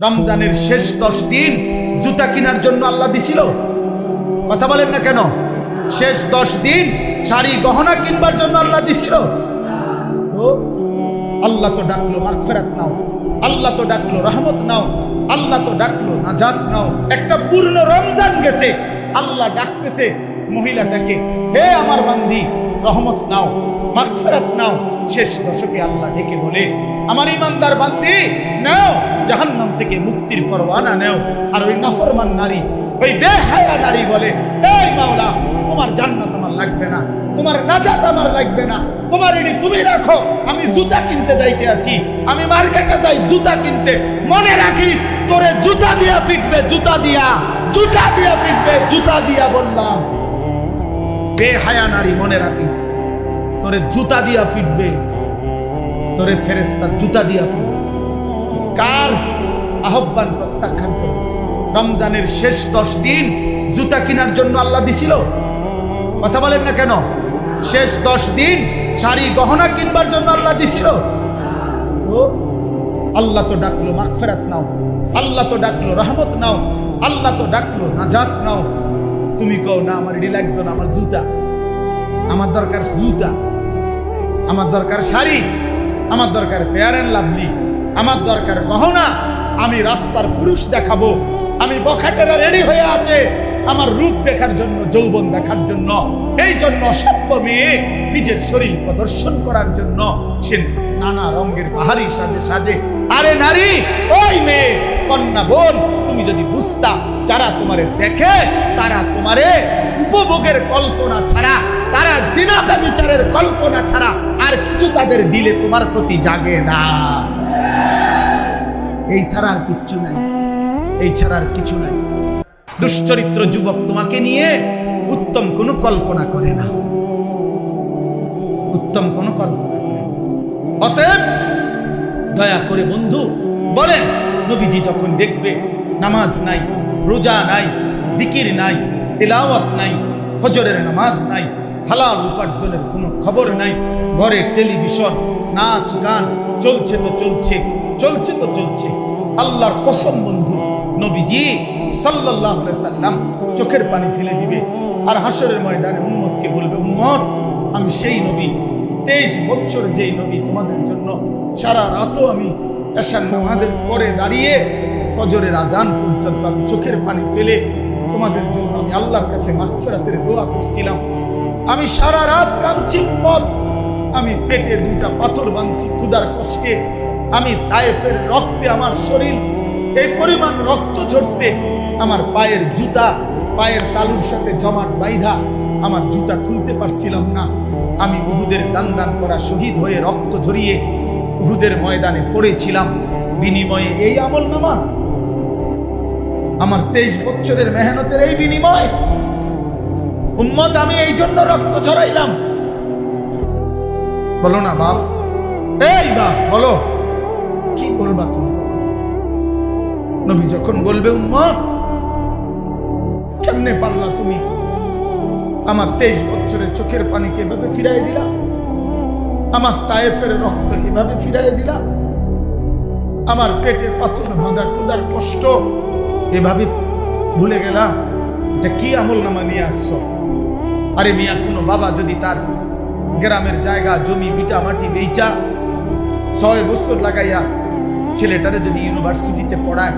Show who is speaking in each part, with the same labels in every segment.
Speaker 1: রমজানের শেষ 10 দিন জুতা কেনার জন্য আল্লাহ দিছিল। কথা বলেন না কেন? শেষ 10 দিন শাড়ি গহনা কিনবার জন্য আল্লাহ দিছিল। তো আল্লাহ তো ডাকলো মাগফিরাত নাও, আল্লাহ তো ডাকলো রহমত নাও, আল্লাহ তো ডাকলো নাজাত নাও। একটা পূর্ণ রমজান গেছে, আল্লাহ ডাকতেছে মহিলাটাকে, হে আমার বান্দি রহমত নাও, মাগফিরাত নাও। শেষ দশকে আল্লাহ ডেকে বলে, আমার ইমানদার বান্দি নাও, জাহান্নাম থেকে মুক্তির পরওয়ানা নাও। আর ওই নাফরমান নারী, ওই বেহায়া নারী বলে, এই মাওলা, তোমার জান্নাত আমার লাগবে না, তোমার নাজাত আমার লাগবে না, তোমার এটি তুমি রাখো, আমি জুতা কিনতে যাইতে আসি, আমি মার্কেটে যাই জুতা কিনতে। মনে রাখিস তোরে জুতা দিয়া ফিটবে, জুতা দিয়া, জুতা দিয়া ফিটবে, জুতা দিয়া বললাম। বেহায়া নারী মনে রাখিস, তোরে জুতা দিয়া ফিটবে, তোরে ফেরেশতা জুতা দিয়া ফিটবে। কার আহ্বান প্রত্যাখ্যান করবে? রমজানের শেষ 10 দিন জুতা কেনার জন্য আল্লাহ দিছিল। কথা বলেন না কেন? শেষ 10 দিন শাড়ি গহনা কিনবার জন্য আল্লাহ দিছিল। তো আল্লাহ তো ডাকলো মাগফিরাত নাও, আল্লাহ তো ডাকলো রহমত নাও, আল্লাহ তো ডাকলো নাজাত নাও। তুমি কও না আমার এটি লাগতো না, আমার জুতা, আমার দরকার জুতা, আমার দরকার শাড়ি, আমার দরকার ফেয়ার অ্যান্ড লাভলি, আমার দরকার গহনা। আমি রাস্তার পুরুষ দেখাবো, আমি বখাটেরা রেডি হয়ে আছে আমার রূপ দেখার জন্য, যৌবন দেখার জন্য। এই জন্য সভ্য মেয়ে নিজের শরীর প্রদর্শন করার জন্য সে নানা রঙের বাহারি সাজে সাজে। আরে নারী, ওই মেয়ে, কন্যা বোন, তুমি যদি বুঝতা যারা তোমারে দেখে তারা তোমারে উপভোগের কল্পনা ছাড়া, তারা জিনা ব্যভিচারের কল্পনা ছাড়া আর কিছু তাদের দিলে তোমার প্রতি জাগে না। এই ছাড়া আর কিচ্ছু নাই, এই ছাড়া আর কিছু নাই। দুশ্চরিত্র যুবক তোমাকে নিয়ে উত্তম কোনো কল্পনা করে না, উত্তম কোনো কল্পনা করে না। অতএব দয়া করে বন্ধু বলেন, নবীজি যখন দেখবে নামাজ নাই, রোজা নাই, জিকির নাই, তিলাওয়াত নাই, ফজরের নামাজ নাই, হালাল উপার্জনের কোনো খবর নাই, ঘরে টেলিভিশন, নাচ গান চলছে তো চলছে, চলছে তো চলছে। আল্লাহর কসম বন্ধু, নবীজি সাল্লাল্লাহু আলাইহি সাল্লাম চোখের পানি ফেলে দিবে আর হাসরের ময়দানে উম্মতকে বলবে, উম্মত, আমি সেই নবী, 23 বছর যেই নবী তোমাদের জন্য সারা রাতও আমি এশার নামাজের পরে দাঁড়িয়ে ফজরের আজান পর্যন্ত আমি চোখের পানি ফেলে তোমাদের জন্য আমি আল্লাহর কাছে মাগফিরাতের দোয়া করছিলাম। আমি সারা রাত কাঁদছি উম্মত, আমি পেটে 2টা পাথর বাঁধছি ক্ষুধার কষ্টে, আমি তায়েফের রক্তে আমার শরীর এই পরিমাণ রক্ত ঝরছে, আমার পায়ের জুতা পায়ের তালুর সাথে জমাট বাইধা, আমার জুতা খুলতে পারছিলাম না। আমি উহুদের দান করা শহীদ হয়ে রক্ত ঝরিয়ে উহুদের ময়দানে পড়েছিলাম, বিনিময়ে এই আমলনামা, আমার 23 বছরের মেহনতের এই বিনিময়। উম্মত, আমি এই জন্য রক্ত ঝরাইলাম। বলো না বাপ, এই বাপ বলো, কি বলবা তুমি? নবী যখন বলবে, উম্মত, কেমনে পারলা তুমি আমার 23 বছরের চোখের পানিকে এভাবে ফিরাই দিলা, আমার তায়েফের রক্ত এভাবে ফিরাই দিলা, আমার পেটে পাথর বাঁধা ক্ষুধার কষ্ট এভাবে ভুলে গেলাম? এটা কি আমল নামা নিয়ে আসছো? আরে মিয়া, কোনো বাবা যদি তার গ্রামের জায়গা জমি বিটা মাটি বেচা 6 বছর লাগাইয়া ছেলেটারে যদি ইউনিভার্সিটিতে পড়ায়,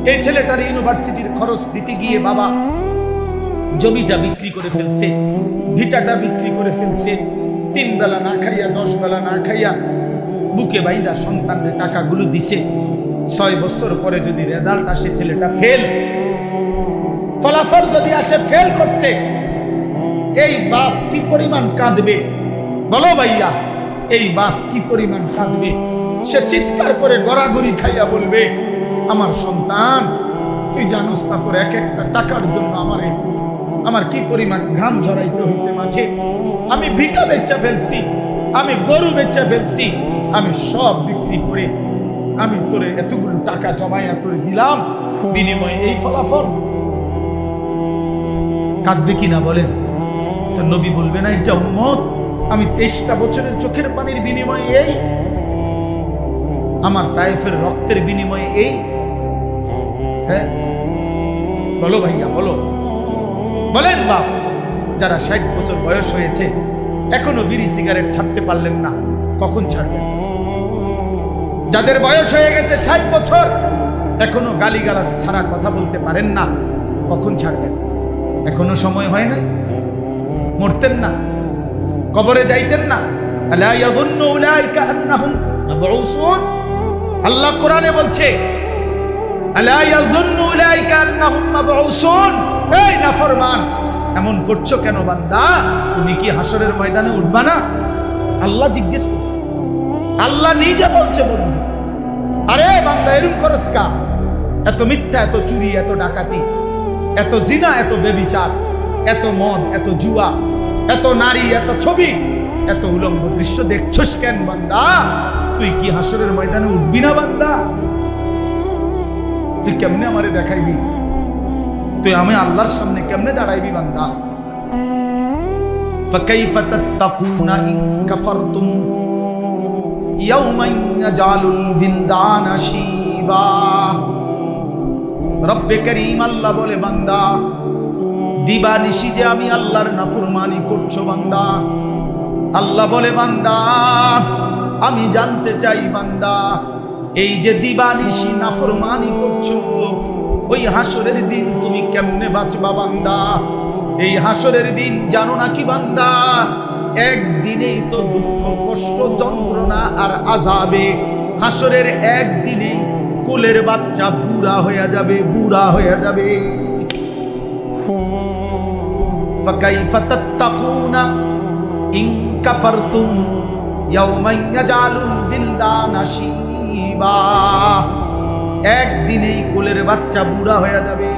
Speaker 1: এই ছেলেটার ইউনিভার্সিটির খরচ দিতে গিয়ে বাবা জমিটা বিক্রি করে ফেলছে, ভিটাটা বিক্রি করে ফেলছে, 3 বেলা না খাইয়া 10 বেলা না খাইয়া বুকে বাইন্দা সন্তানের টাকাগুলো দিছে। 6 বছর পরে যদি রেজাল্ট আসে ছেলেটা ফেল, ফলাফল যদি আসে ফেল করছে, এই বাপ কি পরিমাণ কাঁদবে বলো ভাইয়া? এই বাপ কি পরিমাণ কাঁদবে? সে চিৎকার করে গড়াগড়ি খাইয়া বলবে, আমার সন্তান, তুই জানোস না তোর এক একটা টাকার জন্য আমার কি পরিমাণ ঘাম ঝরাইতে হয়েছে মাঠে। আমি ভিটা বেচা ফেলছি, আমি গরু বেচা ফেলছি, আমি সব বিক্রি করে আমি তোরে এতগুলো টাকা জমাইয়া তোরে দিলাম, বিনিময়ে এই ফলাফল। কাঁদবে কিনা বলেন? তো নবী বলবে না, এটা উম্মত, আমি 23টা বছরের চোখের পানির বিনিময়ে এই, আমার তায়েফের রক্তের বিনিময়ে এই হ্যাঁ বলো ভাইয়া, বলো, বলেন বাপ, যারা 60 বছর বয়স হয়েছে এখনো বিড়ি সিগারেট ছাড়তে পারলেন না, কখন ছাড়বেন? যাদের বয়স হয়ে গেছে 60 বছর এখনো গালিগালাজ ছাড়া কথা বলতে পারেন না, কখন ছাড়বেন? এখনো সময় হয় নাই? মরতেন না? কবরে যাইতেন না? আলা ইয়াযুন্নু উলাইকা আন্নাহুম মাবউসুন। আল্লাহ কোরআনে বলছে আলা ইয়াযুন্নু উলাইকা আন্নাহুম মাবউসুন। এই নাফরমান, এমন করছো কেন বান্দা? তুমি কি হাসরের ময়দানে উঠবা না? আল্লাহ জিজ্ঞেস করছে, আল্লাহ নিজে বলছে বন্ধু, আরে বান্দা এরকম করস কা? এত মিথ্যা, এত চুরি, এত ডাকাতি, এত জিনা, এত বেবিচার, এত মদ, এত জুয়া, এত নারী, এত ছবি, এত উলঙ্গ দৃশ্য দেখছস কেন বান্দা? তুই কি হাসরের ময়দানে উঠবি না বান্দা? তুই কেমনে আমারে দেখাইবি? তুই আমি আল্লাহর সামনে কেমনে দাঁড়াইবি বান্দা? ফাকাইফা তাত্তাকুনা ইন কাফারতুম ইয়াওমান ইয়াজালুল বিলদানা শিবা। রব্বে করিম আল্লাহ বলে, বান্দা দিবানিশি যে আমি আল্লাহর নাফরমানি করছো বান্দা। আল্লাহ বলে, বান্দা আমি জানতে চাই বান্দা, এই যে দিবানিশি নাফরমানি করছো, ওই হাসরের দিন তুমি কেমনে বাঁচবা বান্দা? এই হাসরের দিন জানো নাকি বান্দা? একদিনেই তো দুঃখ, কষ্ট, যন্ত্রণা আর আযাবে। হাসরের একদিনেই কোলের বাচ্চা বুড়া হয়ে যাবে, বুড়া হয়ে যাবে। ফাকাইফা তাত্তাকুনা ইন কাফারতুম ইয়াওমান ইয়াজালুল বিলদানা শিবা। একদিনেই কোলের বাচ্চা বুড়া হয়ে যাবে।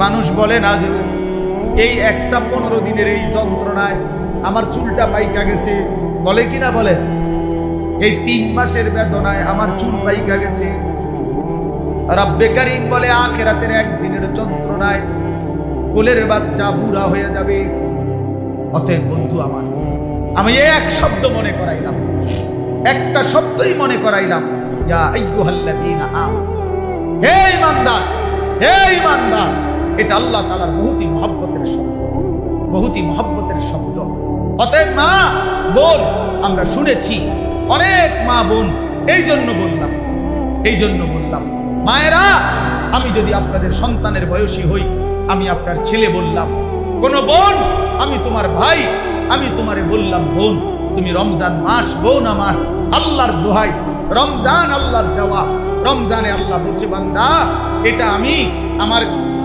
Speaker 1: মানুষ বলে না যে এই একটা 15 দিনের এই যন্ত্রণায় আমার চুলটা পাইকা গেছে, বলে কিনা বলে? এই 3 মাসের বেদনায় আমার চুল পাইকা গেছে। রব্বে করিম বলে, আখিরাতের একদিনের যন্ত্রণায় কোলের বাচ্চা বুড়া হয়ে যাবে। অতএব বন্ধু আমার, আমি এক শব্দ মনে করাইলাম, একটা শব্দই মনে করাইলাম, ইয়া আইয়ুহাল্লাযীনা আমানু, হে ঈমানদার, হে ঈমানদার। এটা আল্লাহ তাআলার বহুতই মহব্বতের শব্দ, বহুতই মহব্বতের শব্দ। অতএব মা বোন, আমরা শুনেছি অনেক মা বোন, এই জন্য বললাম, এই জন্য বললাম মায়েরা, আমি যদি আপনাদের সন্তানের বয়সী হই, আমি আপনার ছেলে বললাম, কোন বোন আমি তোমার ভাই, আমি তোমারে বললাম বোন, তুমি রমজান মাস বোন আমার, আল্লাহর দোহাই, রমজান আল্লাহর দেওয়া। রমজানে আল্লাহ বলছে, বান্দা এটা আমি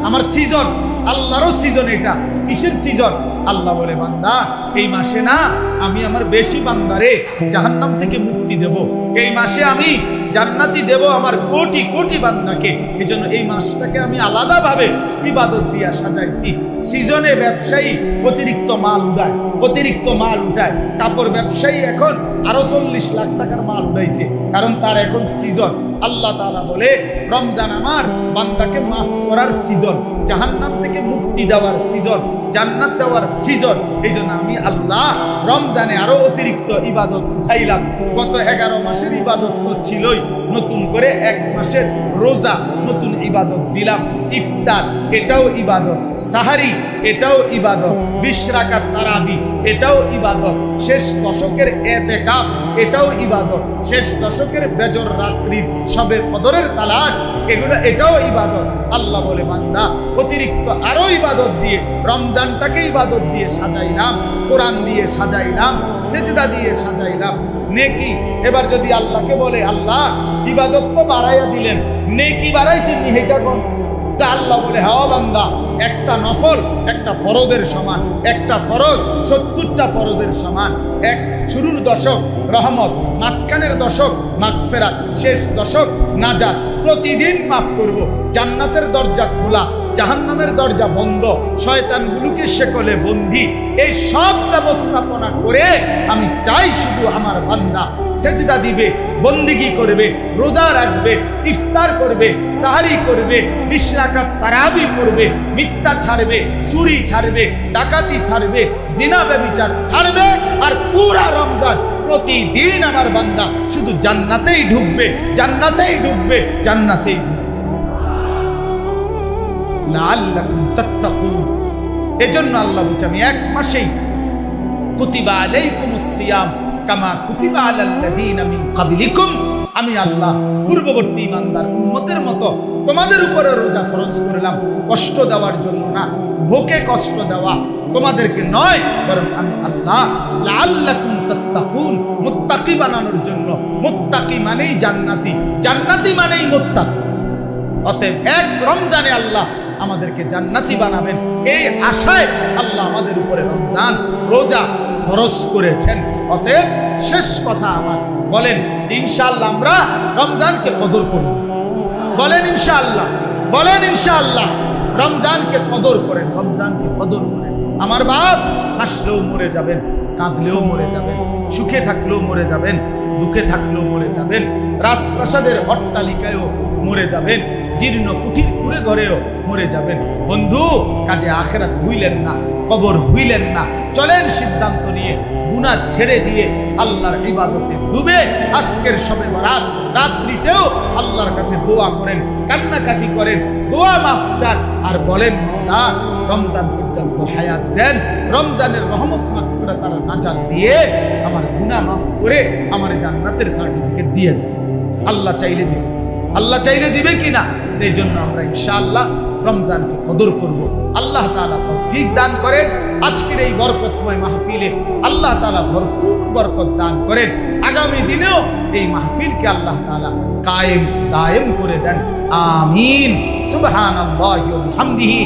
Speaker 1: আমার সিজন, আল্লাহরও সিজন। এটা কিসের সিজন? আল্লাহ বলে, বান্দা এই মাসে না আমি আমার বেশি বান্দারে জাহান্নাম থেকে মুক্তি দেব, এই মাসে আমি জান্নাতি দেব আমার কোটি কোটি বান্দাকে। এই জন্য এই মাসটাকে আমি আলাদাভাবে ইবাদত দিয়া সাজাইছি। সিজনে ব্যবসায়ী অতিরিক্ত মাল উঠায়, অতিরিক্ত মাল উঠায়। কাপড় ব্যবসায়ী এখন আরো 40 লাখ টাকার মাল উঠাইছে, কারণ তার এখন সিজন। আল্লাহ তাআলা বলে, রমজান আমার বান্দাকে মাফ করার সিজন, জাহান্নাম থেকে মুক্তি দেওয়ার সিজন, জান্নাত দেওয়ার সিজন। এই জন্য আমি আল্লাহ রমজানে আরো অতিরিক্ত ইবাদত উঠাইলাম। গত 11 মাসের ইবাদত তো ছিলই, নতুন করে 1 মাসের রোজা নতুন ইবাদত দিলাম। ইফতার এটাও ইবাদত, সাহারি এটাও ইবাদত, 20 রাকাত তারাবি এটাও ইবাদত, শেষ দশকের ইতিকাফ এটাও ইবাদত, শেষ দশকের বেজর রাত্রির সবে কদরের তালাশ, এগুলো এটাও ইবাদত। আল্লাহ বলে, বান্দা অতিরিক্ত আরো ইবাদত দিয়ে রমজানটাকে ইবাদত দিয়ে সাজাইলাম, কোরআন দিয়ে সাজাইলাম, সিজদা দিয়ে সাজাইলাম, নেকি। এবার যদি আল্লাহকে বলে, আল্লাহ ইবাদত তো বাড়াইয়া দিলেন, নেকি বাড়াইছেন নি, এটা কোন? আল্লাহ বলে, হ্যাঁ বান্দা, একটা নফল একটা ফরজের সমান, একটা ফরজ 70টা ফরজের সমান। এক শুরুর দশক রহমত, মাঝখানের দশক মাগফিরাত, শেষ দশক নাজাত। প্রতিদিন মাফ করব, জান্নাতের দরজা খোলা, জাহান্নামের দরজা বন্ধ, শয়তানগুলোকে শেকলে বন্দী। এই সব ব্যবস্থাপনা করে আমি চাই শুধু আমার বান্দা সেজদা দিবে, বন্দিগি করবে, রোজা রাখবে, ইফতার করবে, সাহারি করবে, 20 রাকাত তারাবি করবে, মিথ্যা ছাড়বে, চুরি ছাড়বে, ডাকাতি ছাড়বে, জিনা ব্যভিচার ছাড়বে। আর পুরা রমজান প্রতিদিন আমার বান্দা শুধু জান্নাতেই ঢুকবে, জান্নাতেই ঢুকবে, জান্নাতেই ঢুকবে। লাআল্লাকুম তাত্তাকুন। এজন্য আল্লাহ বলছে আমি এক মাসেই কুতিবা আলাইকুমুস সিয়াম কামা কুতিবা আলাল্লাযীনা মিন ক্বাবলিকুম, আমি আল্লাহ পূর্ববর্তী ইমানদার উম্মতের মতো তোমাদের উপরে রোজা ফরজ করলাম, কষ্ট দেওয়ার জন্য না, ভোকে কষ্ট দেওয়া তোমাদেরকে নয়, বরং আমি আল্লাহ লাআল্লাকুম তাত্তাকুন, মুত্তাকি বানানোর জন্য। মুত্তাকি মানেই জান্নাতি, জান্নাতি মানেই মুত্তাকি। অতএব এক রমজানে আল্লাহ আমাদেরকে জান্নাতি বানাবেন, এই আশায় আল্লাহ আমাদের উপরে রমজান রোজা ফরজ করেছেন। অতএব শেষ কথা আমার, বলেন ইনশাআল্লাহ আমরা রমজানকে কদর করব। বলেন ইনশাআল্লাহ, বলেন ইনশাআল্লাহ রমজানকে কদর করেন, রমজানকে কদর করেন। আমার বাপ হাসলেও মরে যাবেন, কাঁদলেও মরে যাবেন, সুখে থাকলেও মরে যাবেন, দুঃখে থাকলেও মরে যাবেন, রাজপ্রাসাদের অট্টালিকায়ও মরে যাবেন, জীর্ণ কুঠির কুড়ে ঘরেও মরে যাবেন। বন্ধু, কাজে আখিরাত ভুইলেন না, কবর ভুইলেন না। চলেন সিদ্ধান্ত নিয়ে গুনাহ ছেড়ে দিয়ে আল্লাহর ইবাদতে ডুবে আজকের শবে বরাত রাত্রিতেও আল্লাহর কাছে দোয়া করেন, কান্নাকাটি করেন, দোয়া মাফ চান, আর বলেন না রমজান পর্যন্ত হায়াত দেন, রমজানের রহমত মাগফিরাত আর নাজাত দিয়ে আমার গুনাহ মাফ করে আমার জান্নাতের সার্টিফিকেট দিয়ে দেন। আল্লাহ চাইলে দিবে, আল্লাহ চাইলে দিবে কিনা? এই জন্য আমরা ইনশাআল্লাহ রমজানকে কদর করব। আল্লাহ তাআলা তৌফিক দান করেন। আজকের এই বরকতময় মাহফিলে আল্লাহ তাআলা ভরপুর বরকত দান করেন। আগামী দিনেও এই মাহফিলকে আল্লাহ তাআলা কায়েম দায়েম করে দেন। আমিন। সুবহানাল্লাহি ওয়া বিহামদিহি।